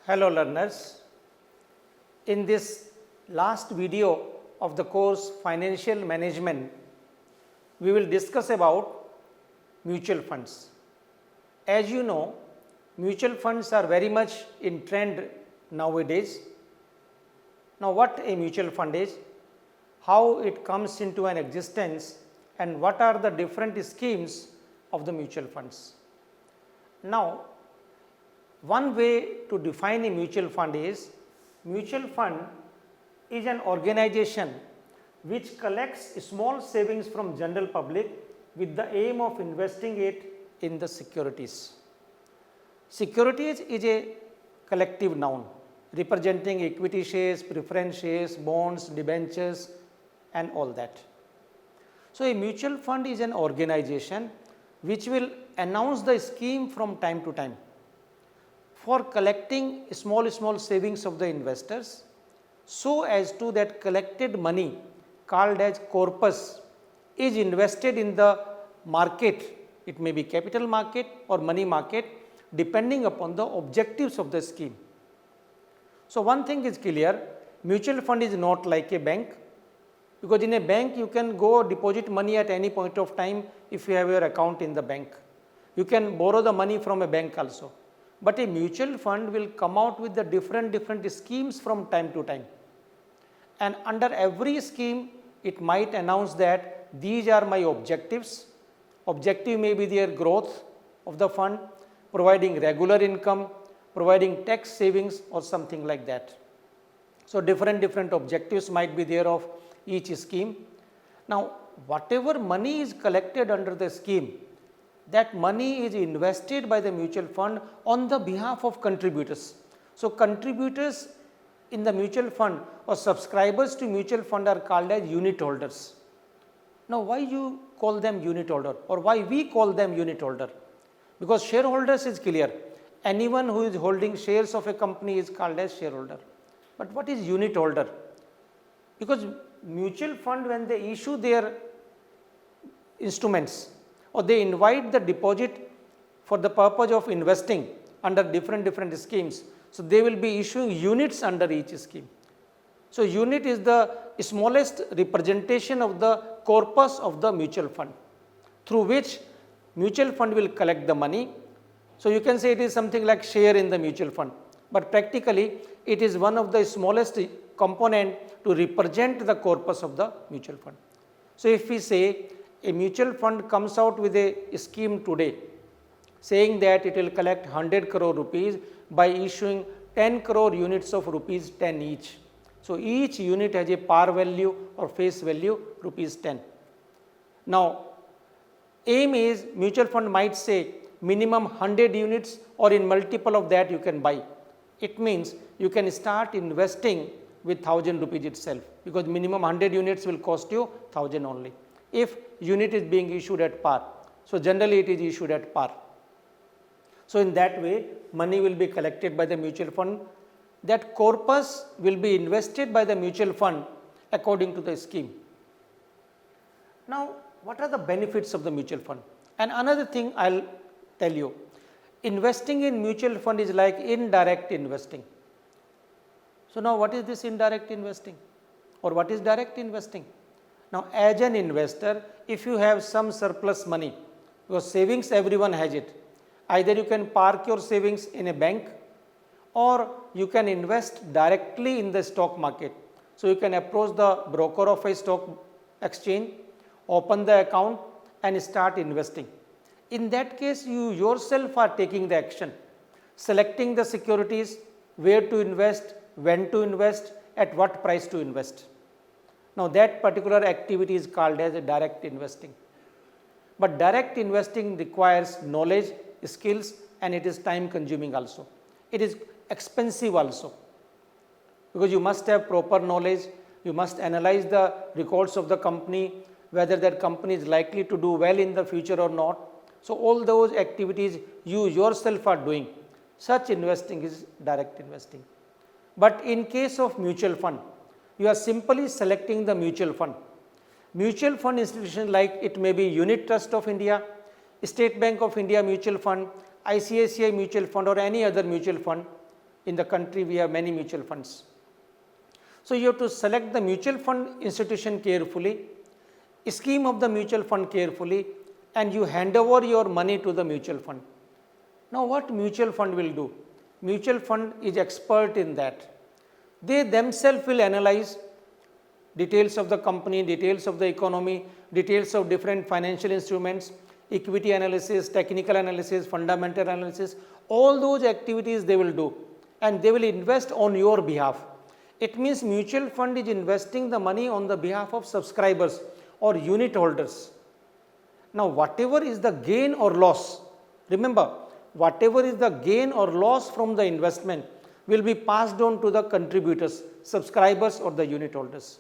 Hello learners, in this last video of the course Financial Management, we will discuss about mutual funds. As you know, mutual funds are very much in trend nowadays. Now what a mutual fund is, how it comes into an existence and what are the different schemes of the mutual funds. Now one way to define a mutual fund is, mutual fund is an organization which collects small savings from general public with the aim of investing it in the securities. Securities is a collective noun representing equity shares, preference shares, bonds, debentures and all that. So, a mutual fund is an organization which will announce the scheme from time to time for collecting small savings of the investors, so as to that collected money called as corpus is invested in the market. It may be capital market or money market depending upon the objectives of the scheme. So, one thing is clear, mutual fund is not like a bank, because in a bank you can go deposit money at any point of time if you have your account in the bank. You can borrow the money from a bank also. But a mutual fund will come out with the different schemes from time to time, and under every scheme it might announce that these are my objectives. Objective may be their growth of the fund, providing regular income, providing tax savings or something like that. So, different objectives might be there of each scheme. Now, whatever money is collected under the scheme, that money is invested by the mutual fund on the behalf of contributors. So, contributors in the mutual fund or subscribers to mutual fund are called as unit holders. Now, why you call them unit holder or why we call them unit holder? Because shareholders is clear. Anyone who is holding shares of a company is called as shareholder. But what is unit holder? Because mutual fund, when they issue their instruments or they invite the deposit for the purpose of investing under different schemes, so they will be issuing units under each scheme. So, unit is the smallest representation of the corpus of the mutual fund, through which mutual fund will collect the money. So, you can say it is something like share in the mutual fund, but practically it is one of the smallest component to represent the corpus of the mutual fund. So, if we say a mutual fund comes out with a scheme today saying that it will collect 100 crore rupees by issuing 10 crore units of rupees 10 each. So, each unit has a par value or face value rupees 10. Now, aim is mutual fund might say minimum 100 units or in multiple of that you can buy. It means you can start investing with 1000 rupees itself, because minimum 100 units will cost you 1000 only if unit is being issued at par. So, generally it is issued at par. So, in that way money will be collected by the mutual fund. That corpus will be invested by the mutual fund according to the scheme. Now, what are the benefits of the mutual fund? And another thing I will tell you, investing in mutual fund is like indirect investing. So, now what is this indirect investing or what is direct investing? Now, as an investor, if you have some surplus money, because savings everyone has it, either you can park your savings in a bank or you can invest directly in the stock market. So, you can approach the broker of a stock exchange, open the account and start investing. In that case, you yourself are taking the action, selecting the securities, where to invest, when to invest, at what price to invest. Now, that particular activity is called as a direct investing. But direct investing requires knowledge, skills and it is time consuming also. It is expensive also, because you must have proper knowledge, you must analyze the records of the company, whether that company is likely to do well in the future or not. So, all those activities you yourself are doing. Such investing is direct investing. But in case of mutual fund, you are simply selecting the mutual fund. Mutual fund institutions like it may be Unit Trust of India, State Bank of India Mutual Fund, ICICI Mutual Fund or any other mutual fund, In the country, we have many mutual funds. So you have to select the mutual fund institution carefully, scheme of the mutual fund carefully, and you hand over your money to the mutual fund. Now what mutual fund will do? Mutual fund is expert in that. They themselves will analyze details of the company, details of the economy, details of different financial instruments, equity analysis, technical analysis, fundamental analysis, all those activities they will do, and they will invest on your behalf. It means mutual fund is investing the money on the behalf of subscribers or unit holders. Now whatever is the gain or loss, remember, whatever is the gain or loss from the investment will be passed on to the contributors, subscribers or the unit holders.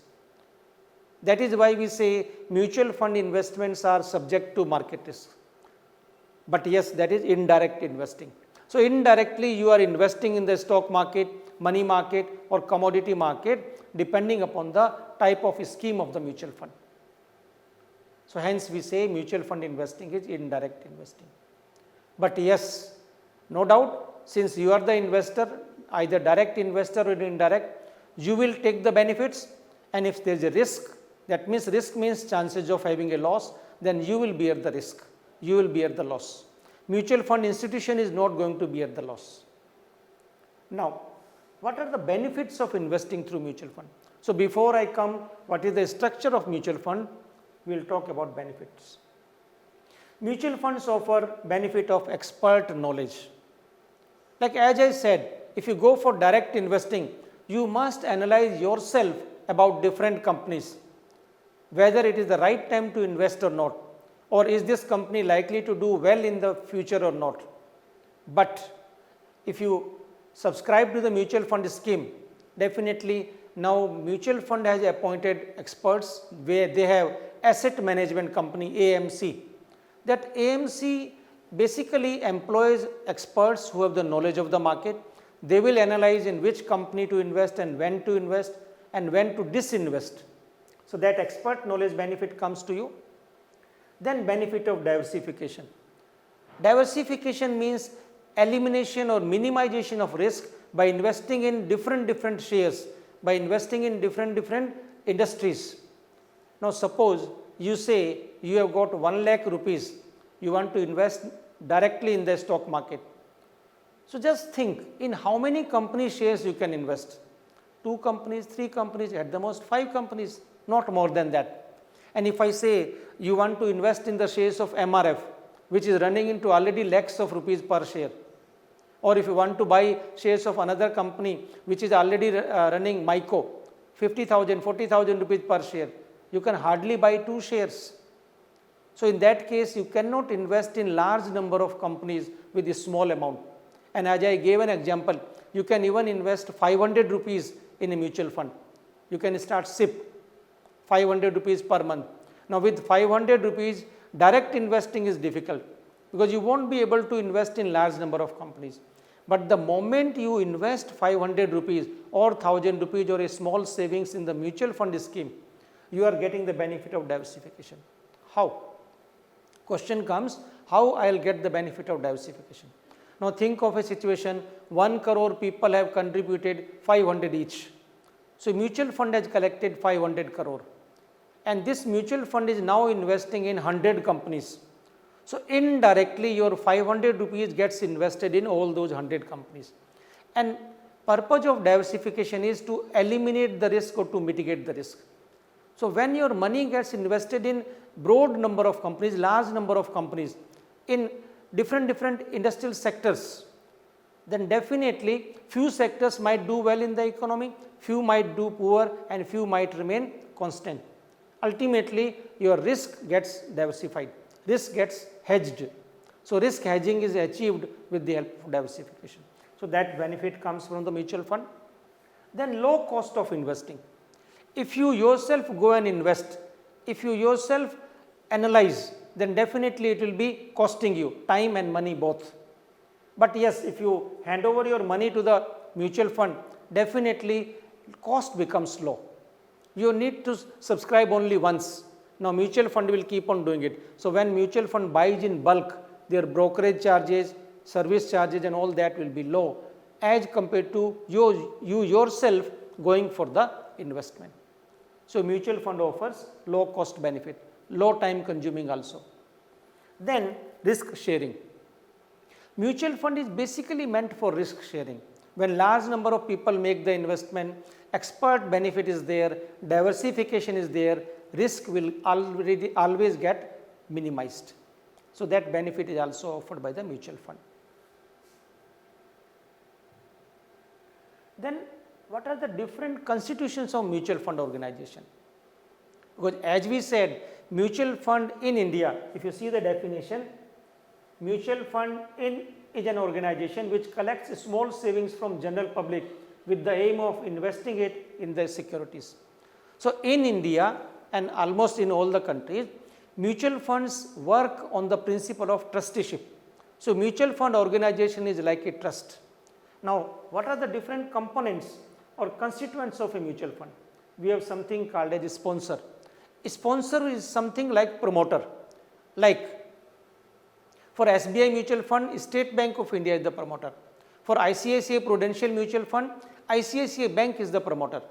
That is why we say mutual fund investments are subject to market risk. But yes, that is indirect investing. So indirectly you are investing in the stock market, money market or commodity market depending upon the type of scheme of the mutual fund. So hence we say mutual fund investing is indirect investing. But yes, no doubt, since you are the investor, either direct investor or indirect, you will take the benefits, and if there is a risk, that means risk means chances of having a loss, then you will bear the risk, you will bear the loss. Mutual fund institution is not going to bear the loss. Now, what are the benefits of investing through mutual fund? So before I come, what is the structure of mutual fund? We will talk about benefits. Mutual funds offer benefit of expert knowledge. Like as I said, if you go for direct investing, you must analyze yourself about different companies, whether it is the right time to invest or not, or is this company likely to do well in the future or not. But if you subscribe to the mutual fund scheme, definitely now mutual fund has appointed experts where they have asset management company AMC. That AMC basically employs experts who have the knowledge of the market. They will analyze in which company to invest and when to invest and when to disinvest. So that expert knowledge benefit comes to you. Then benefit of diversification. Diversification means elimination or minimization of risk by investing in different shares, by investing in different industries. Now suppose you say you have got 1 lakh rupees, you want to invest directly in the stock market. So just think in how many company shares you can invest. 2 companies, 3 companies, at the most 5 companies, not more than that. And if I say you want to invest in the shares of MRF, which is running into already lakhs of rupees per share, or if you want to buy shares of another company which is already running MICO, 50,000, 40,000 rupees per share, you can hardly buy 2 shares. So in that case, you cannot invest in large number of companies with a small amount. And as I gave an example, you can even invest 500 rupees in a mutual fund. You can start SIP, 500 rupees per month. Now with 500 rupees, direct investing is difficult because you won't be able to invest in large number of companies. But the moment you invest 500 rupees or 1000 rupees or a small savings in the mutual fund scheme, you are getting the benefit of diversification. How? Question comes, how I will get the benefit of diversification? Now think of a situation, 1 crore people have contributed 500 each. So mutual fund has collected 500 crore. And this mutual fund is now investing in 100 companies. So indirectly your 500 rupees gets invested in all those 100 companies. And purpose of diversification is to eliminate the risk or to mitigate the risk. So when your money gets invested in broad number of companies, large number of companies in different industrial sectors, then definitely few sectors might do well in the economy, few might do poor and few might remain constant. Ultimately your risk gets diversified, risk gets hedged. So risk hedging is achieved with the help of diversification. So that benefit comes from the mutual fund. Then low cost of investing. If you yourself go and invest, if you yourself analyze, then definitely it will be costing you time and money both. But yes, if you hand over your money to the mutual fund, definitely cost becomes low. You need to subscribe only once. Now mutual fund will keep on doing it. So when mutual fund buys in bulk, their brokerage charges, service charges and all that will be low. as compared to you yourself going for the investment. So, mutual fund offers low cost benefit, low time consuming also. Then risk sharing. Mutual fund is basically meant for risk sharing. When large number of people make the investment, expert benefit is there, diversification is there, risk will always get minimized. So, that benefit is also offered by the mutual fund. Then what are the different constitutions of mutual fund organization? Because as we said, mutual fund in India, if you see the definition, mutual fund is an organization which collects small savings from general public with the aim of investing it in the securities. So, in India and almost in all the countries, mutual funds work on the principle of trusteeship. So, mutual fund organization is like a trust. Now, what are the different components or constituents of a mutual fund? We have something called as a sponsor. A sponsor is something like promoter, like for SBI mutual fund, State Bank of India is the promoter. For ICICI Prudential Mutual Fund, ICICI Bank is the promoter.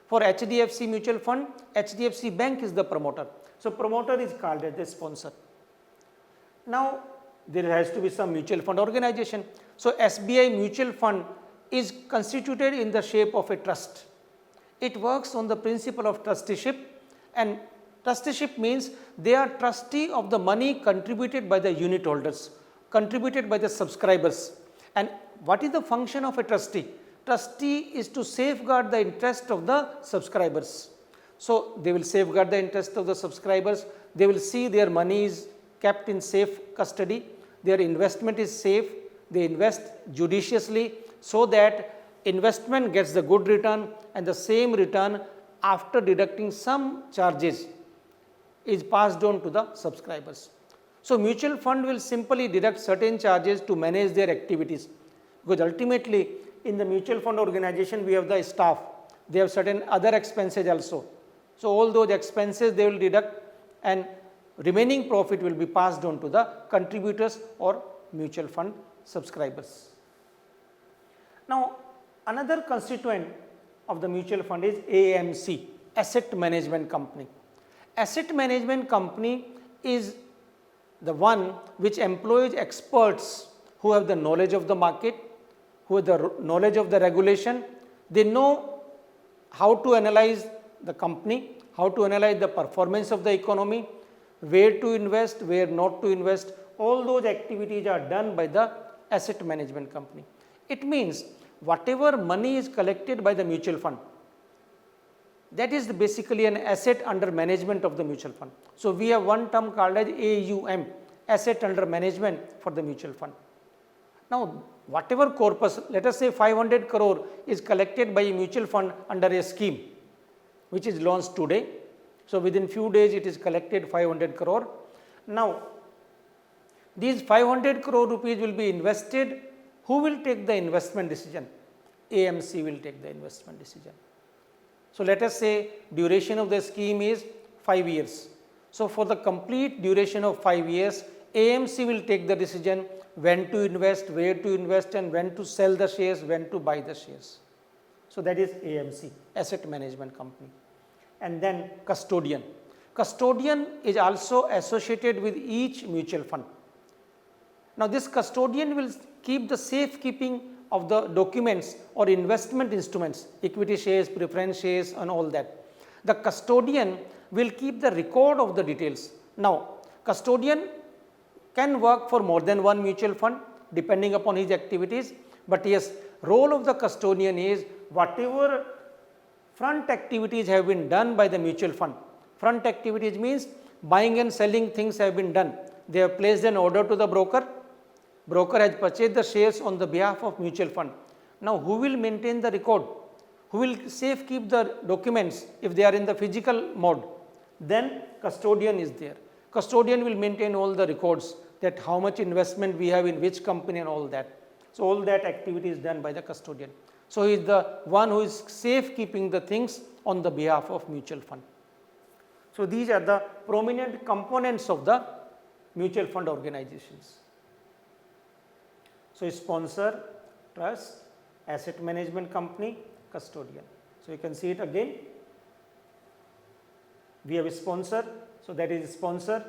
For HDFC Mutual Fund, HDFC Bank is the promoter. So, promoter is called as the sponsor. Now, there has to be some mutual fund organization. So, SBI Mutual Fund is constituted in the shape of a trust. It works on the principle of trusteeship, and trusteeship means they are trustee of the money contributed by the unit holders, contributed by the subscribers. And what is the function of a trustee? Trustee is to safeguard the interest of the subscribers. So, they will safeguard the interest of the subscribers, they will see their money is kept in safe custody, their investment is safe, they invest judiciously so that investment gets the good return, and the same return after deducting some charges is passed on to the subscribers. So, mutual fund will simply deduct certain charges to manage their activities, because ultimately in the mutual fund organization we have the staff, they have certain other expenses also. So, all those expenses they will deduct, and remaining profit will be passed on to the contributors or mutual fund subscribers. Now, another constituent of the mutual fund is AMC, Asset Management Company. Asset Management Company is the one which employs experts who have the knowledge of the market, who have the knowledge of the regulation. They know how to analyze the company, how to analyze the performance of the economy, where to invest, where not to invest. All those activities are done by the asset management company. It means whatever money is collected by the mutual fund, that is basically an asset under management of the mutual fund. So, we have one term called as AUM, asset under management for the mutual fund. Now, whatever corpus, let us say 500 crore is collected by a mutual fund under a scheme which is launched today. So, within few days it is collected 500 crore. Now, these 500 crore rupees will be invested. Who will take the investment decision? AMC will take the investment decision. So, let us say duration of the scheme is 5 years. So, for the complete duration of 5 years, AMC will take the decision when to invest, where to invest, and when to sell the shares, when to buy the shares. So, that is AMC, Asset Management Company. And then custodian. Custodian is also associated with each mutual fund. Now, this custodian will keep the safekeeping of the documents or investment instruments, equity shares, preference shares, and all that. The custodian will keep the record of the details. Now, custodian can work for more than one mutual fund depending upon his activities, but yes, role of the custodian is whatever front activities have been done by the mutual fund. Front activities means buying and selling things have been done. They have placed an order to the broker. Broker has purchased the shares on the behalf of mutual fund. Now, who will maintain the record? Who will safe keep the documents if they are in the physical mode? Then custodian is there. Custodian will maintain all the records, that how much investment we have in which company and all that. So, all that activity is done by the custodian. So, he is the one who is safe keeping the things on the behalf of mutual fund. So, these are the prominent components of the mutual fund organizations. So, sponsor, trust, asset management company, custodian. So, you can see it again. We have a sponsor, so that is sponsor,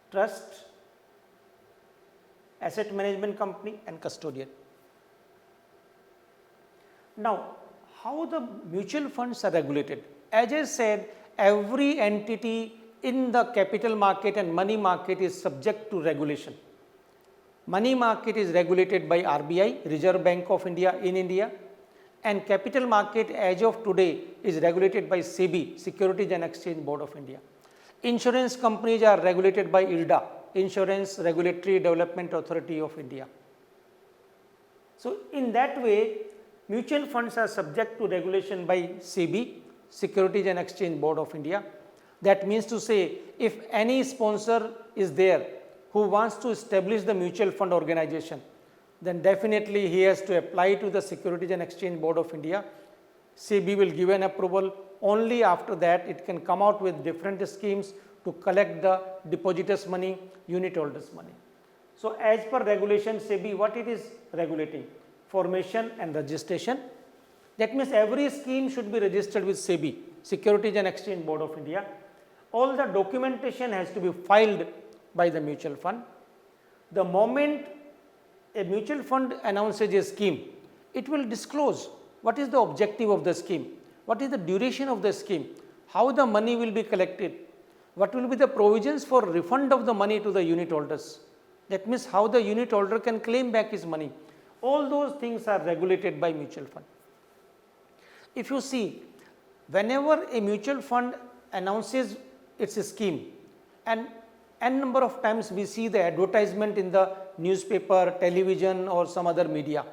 trust, asset management company and custodian. Now, how the mutual funds are regulated? As I said, every entity in the capital market and money market is subject to regulation. Money market is regulated by RBI, Reserve Bank of India in India, and capital market as of today is regulated by SEBI, Securities and Exchange Board of India. Insurance companies are regulated by IRDA, Insurance Regulatory Development Authority of India. So, in that way, mutual funds are subject to regulation by SEBI, Securities and Exchange Board of India. That means to say, if any sponsor is there who wants to establish the mutual fund organization, then definitely he has to apply to the Securities and Exchange Board of India. SEBI will give an approval. Only after that it can come out with different schemes to collect the depositors' money, unit holders' money. So, as per regulation SEBI, what it is regulating? Formation and registration. That means every scheme should be registered with SEBI, Securities and Exchange Board of India. All the documentation has to be filed by the mutual fund. The moment a mutual fund announces a scheme, it will disclose what is the objective of the scheme, what is the duration of the scheme, how the money will be collected, what will be the provisions for refund of the money to the unit holders. That means how the unit holder can claim back his money. All those things are regulated by mutual fund. If you see, whenever a mutual fund announces its scheme, and n number of times we see the advertisement in the newspaper, television or some other media.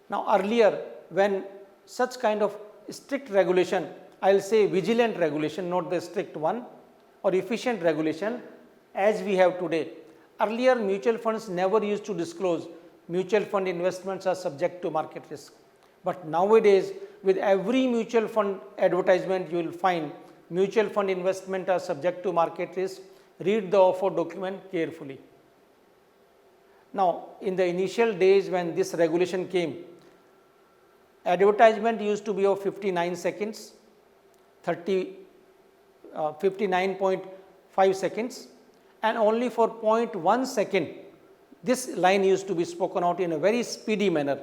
Now, earlier when such kind of strict regulation, I will say vigilant regulation, not the strict one, or efficient regulation as we have today. Earlier mutual funds never used to disclose mutual fund investments are subject to market risk. But nowadays with every mutual fund advertisement you will find mutual fund investment are subject to market risk. Read the offer document carefully. Now, in the initial days when this regulation came, advertisement used to be of 59 seconds, 59.5 seconds, and only for 0.1 second this line used to be spoken out in a very speedy manner.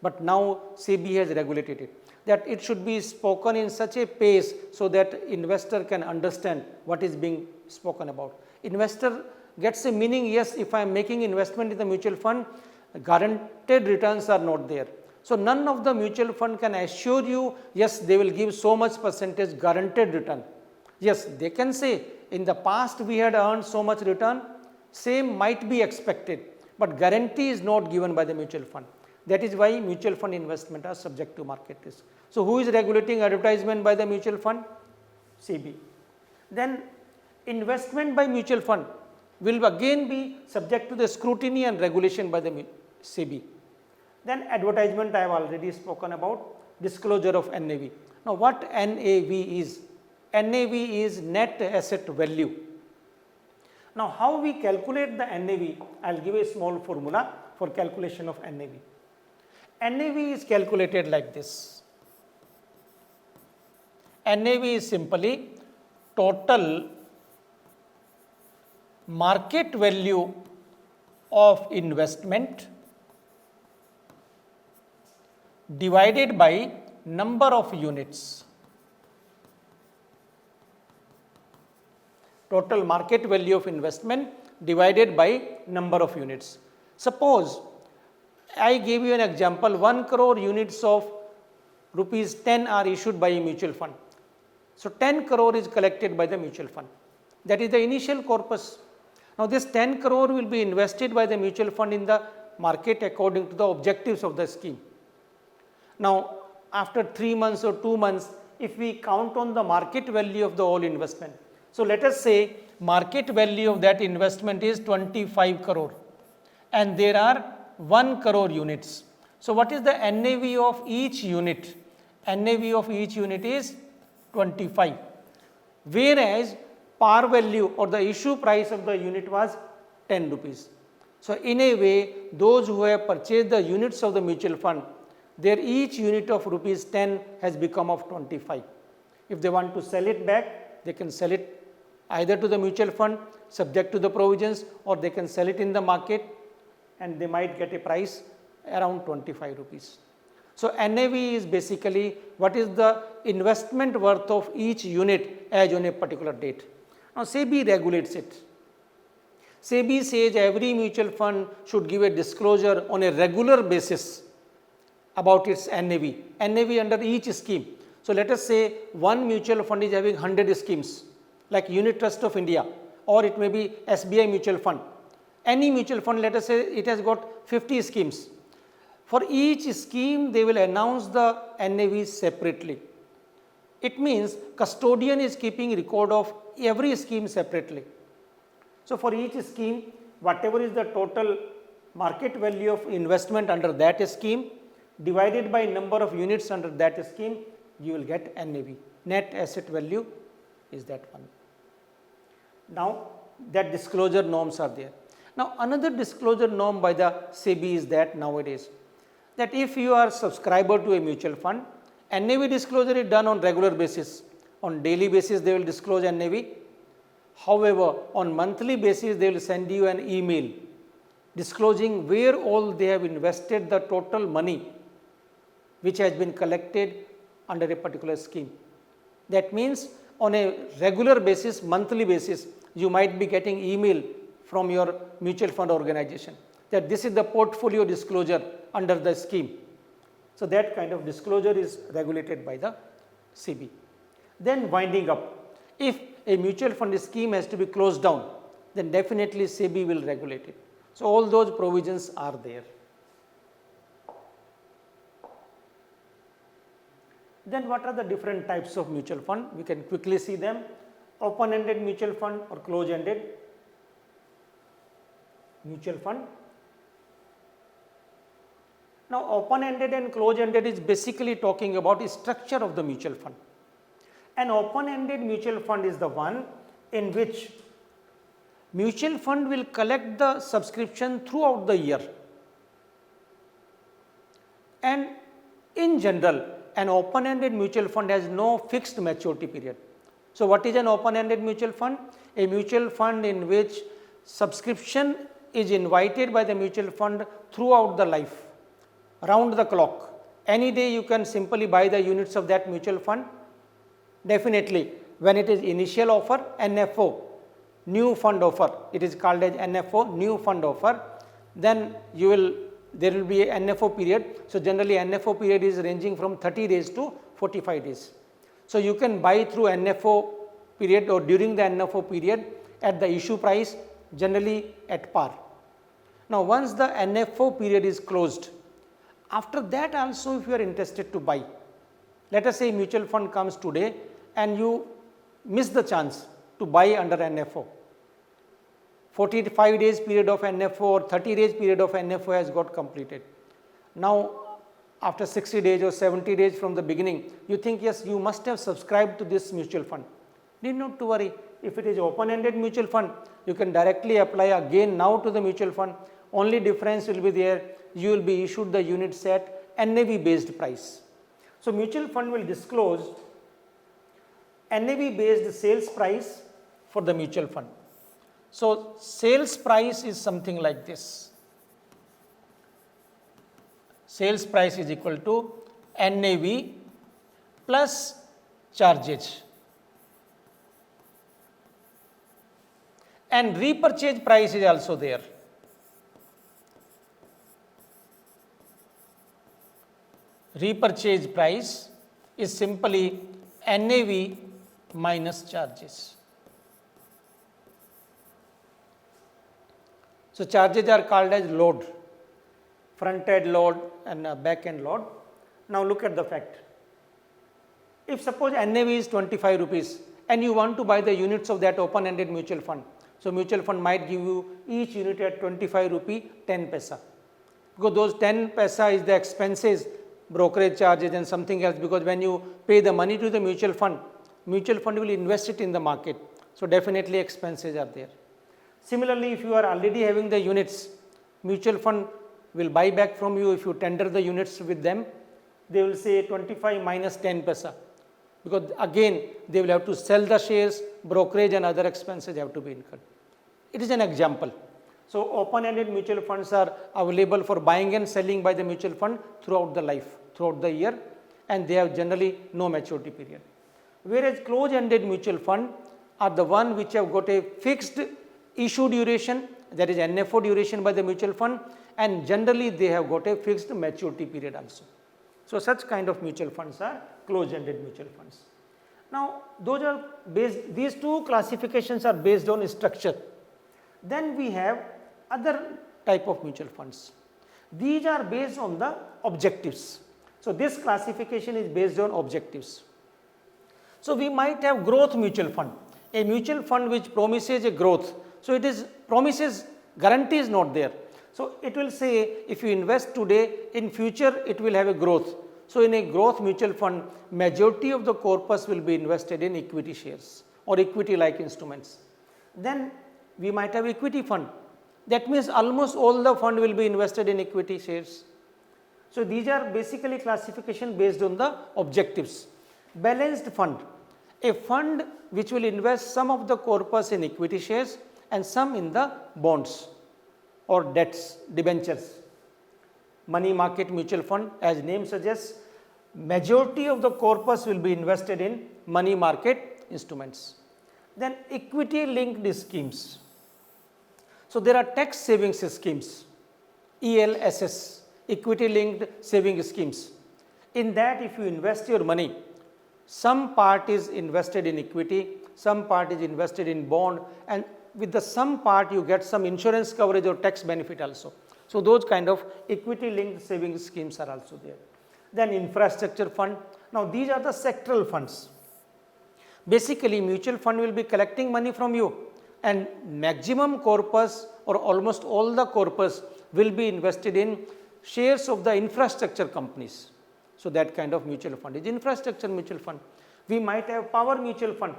But now SEBI has regulated it, that it should be spoken in such a pace so that investor can understand what is being spoken about. Investor gets a meaning, yes, if I am making investment in the mutual fund, guaranteed returns are not there. So, none of the mutual fund can assure you, yes, they will give so much percentage guaranteed return. Yes, they can say in the past we had earned so much return, same might be expected, but guarantee is not given by the mutual fund. That is why mutual fund investment are subject to market risk. So, who is regulating advertisement by the mutual fund? SEBI. Then investment by mutual fund will again be subject to the scrutiny and regulation by the SEBI. Then advertisement I have already spoken about, disclosure of NAV. Now, what NAV is? NAV is net asset value. Now, how we calculate the NAV? I will give a small formula for calculation of NAV. NAV is calculated like this. NAV is simply total market value of investment divided by number of units. Total market value of investment divided by number of units. Suppose I gave you an example, 1 crore units of rupees 10 are issued by a mutual fund. So, 10 crore is collected by the mutual fund. That is the initial corpus. Now, this 10 crore will be invested by the mutual fund in the market according to the objectives of the scheme. Now, after 3 months or 2 months, if we count on the market value of the whole investment. So, let us say market value of that investment is 25 crore and there are 1 crore units. So, what is the NAV of each unit? NAV of each unit is 25, whereas par value or the issue price of the unit was 10 rupees. So, in a way those who have purchased the units of the mutual fund, their each unit of rupees 10 has become of 25. If they want to sell it back, they can sell it either to the mutual fund subject to the provisions, or they can sell it in the market and they might get a price around 25 rupees. So, NAV is basically what is the investment worth of each unit as on a particular date. Now, SEBI regulates it. SEBI says every mutual fund should give a disclosure on a regular basis about its NAV under each scheme. So, let us say one mutual fund is having 100 schemes like Unit Trust of India, or it may be SBI mutual fund. Any mutual fund, let us say it has got 50 schemes. For each scheme they will announce the NAV separately. It means custodian is keeping record of every scheme separately. So, for each scheme, whatever is the total market value of investment under that scheme divided by number of units under that scheme, you will get NAV, net asset value is that one. Now, that disclosure norms are there. Now, another disclosure norm by the SEBI is that nowadays, that if you are subscriber to a mutual fund, NAV disclosure is done on regular basis. On daily basis they will disclose NAV. However, on monthly basis they will send you an email disclosing where all they have invested the total money which has been collected under a particular scheme. That means on a regular basis, monthly basis, you might be getting email from your mutual fund organization that this is the portfolio disclosure under the scheme. So, that kind of disclosure is regulated by the SEBI. Then winding up, if a mutual fund scheme has to be closed down, then definitely SEBI will regulate it. So, all those provisions are there. Then what are the different types of mutual fund? We can quickly see them. Open-ended mutual fund or closed-ended mutual fund. Now, open-ended and closed-ended is basically talking about the structure of the mutual fund. An open-ended mutual fund is the one in which mutual fund will collect the subscription throughout the year, and in general an open-ended mutual fund has no fixed maturity period. So, what is an open-ended mutual fund? A mutual fund in which subscription is invited by the mutual fund throughout the life, round the clock. Any day you can simply buy the units of that mutual fund. Definitely when it is initial offer, NFO, new fund offer, it is called as NFO, new fund offer, then there will be a NFO period. So, generally NFO period is ranging from 30 days to 45 days. So, you can buy through NFO period or during the NFO period at the issue price, generally at par. Now, once the NFO period is closed, after that also if you are interested to buy, let us say mutual fund comes today and you miss the chance to buy under NFO. 45 days period of NFO or 30 days period of NFO has got completed. Now, after 60 days or 70 days from the beginning, you think yes, you must have subscribed to this mutual fund. Need not to worry. If it is open-ended mutual fund, you can directly apply again now to the mutual fund. Only difference will be there, you will be issued the units at NAV based price. So, mutual fund will disclose NAV based sales price for the mutual fund. So, sales price is something like this. Sales price is equal to NAV plus charges, and repurchase price is also there. Repurchase price is simply NAV minus charges. So, charges are called as load, front end load and back end load. Now, look at the fact. If suppose NAV is 25 rupees and you want to buy the units of that open ended mutual fund. So, mutual fund might give you each unit at 25 rupee 10 paisa, because those 10 paisa is the expenses, brokerage charges and something else, because when you pay the money to the mutual fund will invest it in the market. So, definitely expenses are there. Similarly, if you are already having the units mutual fund will buy back from you if you tender the units with them. They will say 25 minus 10 paisa, because again they will have to sell the shares, brokerage and other expenses have to be incurred. It is an example. So open-ended mutual funds are available for buying and selling by the mutual fund throughout the life, throughout the year, and they have generally no maturity period. Whereas close-ended mutual fund are the one which have got a fixed issue duration, that is NFO duration by the mutual fund, and generally they have got a fixed maturity period also. So such kind of mutual funds are closed-ended mutual funds. Now those are based, these two classifications are based on structure. Then we have other type of mutual funds. These are based on the objectives. So this classification is based on objectives. So we might have growth mutual fund, a mutual fund which promises a growth. So it is promises, guarantee is not there. So it will say if you invest today, in future it will have a growth. So in a growth mutual fund, majority of the corpus will be invested in equity shares or equity like instruments. Then we might have equity fund. That means almost all the fund will be invested in equity shares. So these are basically classification based on the objectives. Balanced fund, a fund which will invest some of the corpus in equity shares and some in the bonds or debts, debentures. Money market mutual fund, as name suggests, majority of the corpus will be invested in money market instruments. Then equity linked schemes. So there are tax savings schemes, ELSS, equity linked saving schemes. In that if you invest your money, some part is invested in equity, some part is invested in bond, and with the some part you get some insurance coverage or tax benefit also. So those kind of equity linked saving schemes are also there. Then infrastructure fund. Now these are the sectoral funds. Basically mutual fund will be collecting money from you, and maximum corpus or almost all the corpus will be invested in shares of the infrastructure companies. So that kind of mutual fund is infrastructure mutual fund. We might have power mutual fund.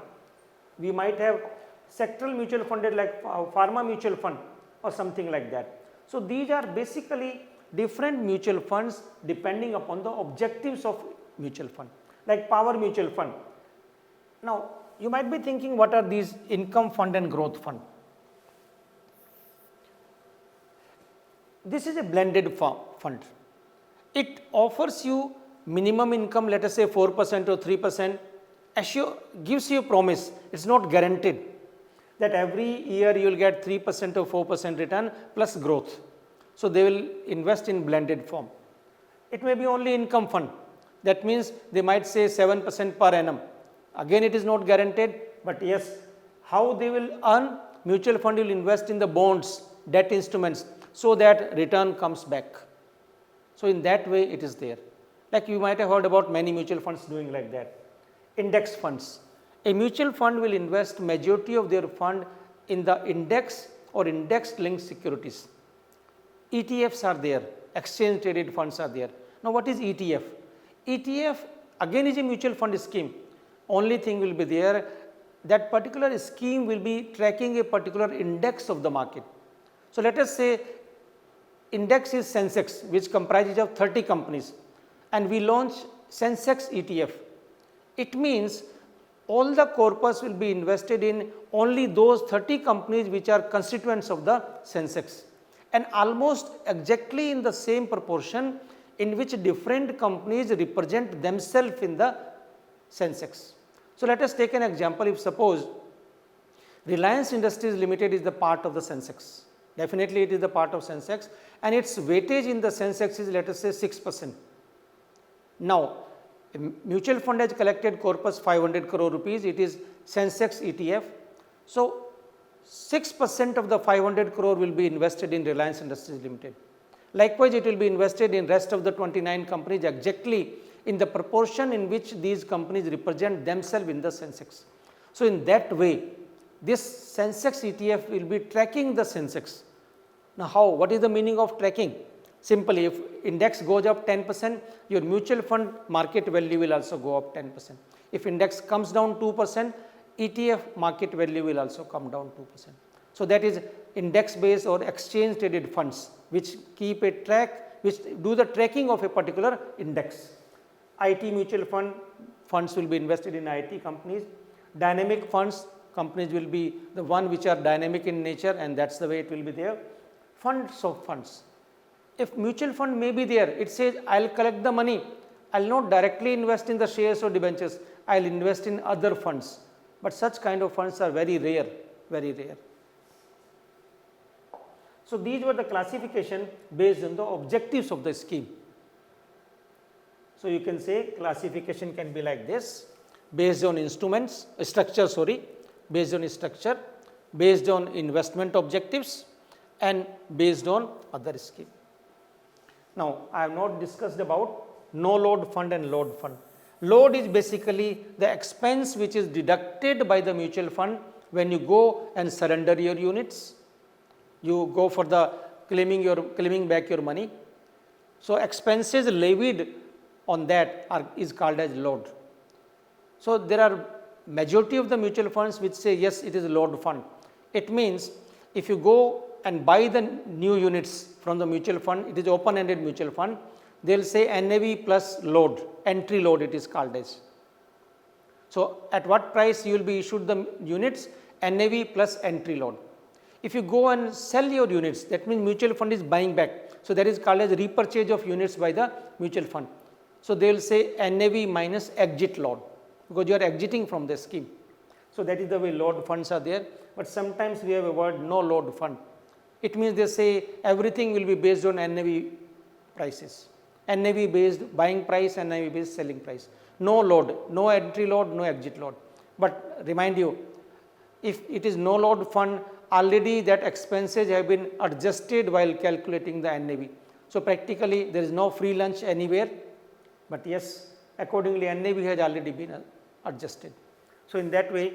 We might have sectoral mutual fund like pharma mutual fund or something like that. So these are basically different mutual funds depending upon the objectives of mutual fund, like power mutual fund. Now you might be thinking, what are these income fund and growth fund? This is a blended fund. It offers you minimum income, let us say 4% or 3%, gives you a promise. It is not guaranteed that every year you will get 3% or 4% return plus growth. So they will invest in blended form. It may be only income fund. That means they might say 7% per annum. Again it is not guaranteed, but yes, how they will earn? Mutual fund will invest in the bonds, debt instruments, so that return comes back. So in that way it is there. Like you might have heard about many mutual funds doing like that. Index funds. A mutual fund will invest majority of their fund in the index or index linked securities. ETFs are there, exchange traded funds are there. Now what is ETF? ETF again is a mutual fund scheme. Only thing will be there, that particular scheme will be tracking a particular index of the market. So let us say index is Sensex, which comprises of 30 companies, and we launch Sensex ETF. It means all the corpus will be invested in only those 30 companies which are constituents of the Sensex, and almost exactly in the same proportion in which different companies represent themselves in the Sensex. So let us take an example. If suppose Reliance Industries Limited is the part of the Sensex, definitely it is the part of Sensex, and its weightage in the Sensex is, let us say, 6%. Now a mutual fund has collected corpus 500 crore rupees, it is Sensex ETF. So 6% of the 500 crore will be invested in Reliance Industries Limited. Likewise, it will be invested in rest of the 29 companies exactly in the proportion in which these companies represent themselves in the Sensex. So in that way, this Sensex ETF will be tracking the Sensex. Now how? What is the meaning of tracking? Simply, if index goes up 10%, your mutual fund market value will also go up 10%. If index comes down 2%, ETF market value will also come down 2%. So, that is index based or exchange traded funds which keep a track, which do the tracking of a particular index. IT mutual funds will be invested in IT companies. Dynamic funds, companies will be the one which are dynamic in nature, and that is the way it will be there. Funds of funds. If mutual fund may be there, it says I will collect the money, I will not directly invest in the shares or debentures, I will invest in other funds, but such kind of funds are very rare, very rare. So, these were the classification based on the objectives of the scheme. So, you can say classification can be like this, based on instruments, structure, based on structure, based on investment objectives, and based on other scheme. Now, I have not discussed about no load fund and load fund. Load is basically the expense which is deducted by the mutual fund when you go and surrender your units. You go for the claiming back your money. So, expenses levied on that is called as load. So, there are majority of the mutual funds which say yes, it is a load fund. It means if you go and buy the new units from the mutual fund, it is open ended mutual fund, they will say NAV plus load, entry load it is called as. So, at what price you will be issued the units? NAV plus entry load. If you go and sell your units, that means mutual fund is buying back. So, that is called as repurchase of units by the mutual fund. So, they will say NAV minus exit load, because you are exiting from the scheme. So, that is the way load funds are there, but sometimes we have a word no load fund. It means they say everything will be based on NAV prices, NAV based buying price, NAV based selling price. No load, no entry load, no exit load. But remind you, if it is no load fund, already that expenses have been adjusted while calculating the NAV. So, practically there is no free lunch anywhere, but yes, accordingly NAV has already been adjusted. So, in that way,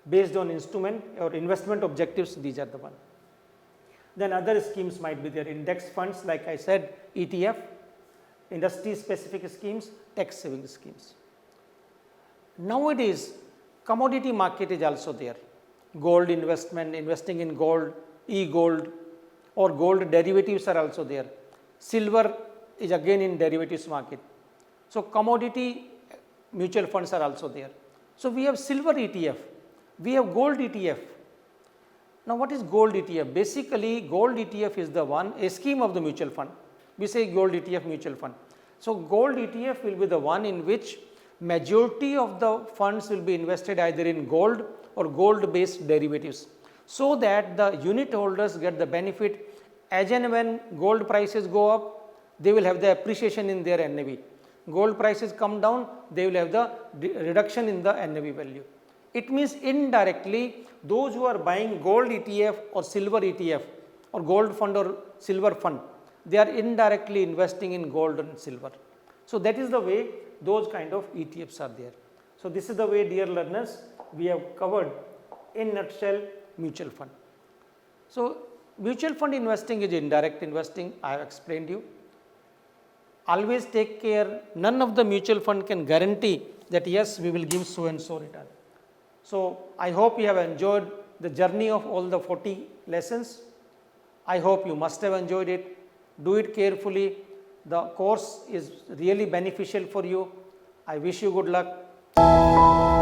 based on instrument or investment objectives, these are the one. Then other schemes might be there, index funds like I said, ETF, industry specific schemes, tax saving schemes. Nowadays, commodity market is also there. Gold investment, investing in gold, e-gold or gold derivatives are also there. Silver is again in derivatives market. So, commodity mutual funds are also there. So, we have silver ETF, we have gold ETF. Now, what is gold ETF? Basically, gold ETF is the one, a scheme of the mutual fund. We say gold ETF mutual fund. So, gold ETF will be the one in which majority of the funds will be invested either in gold or gold based derivatives, so that the unit holders get the benefit as and when gold prices go up, they will have the appreciation in their NAV. Gold prices come down, they will have the reduction in the NAV value. It means indirectly those who are buying gold ETF or silver ETF or gold fund or silver fund, they are indirectly investing in gold and silver. So, that is the way those kind of ETFs are there. So, this is the way, dear learners, we have covered in nutshell mutual fund. So, mutual fund investing is indirect investing, I have explained you. Always take care, none of the mutual fund can guarantee that yes, we will give so and so return. So, I hope you have enjoyed the journey of all the 40 lessons. I hope you must have enjoyed it. Do it carefully. The course is really beneficial for you. I wish you good luck.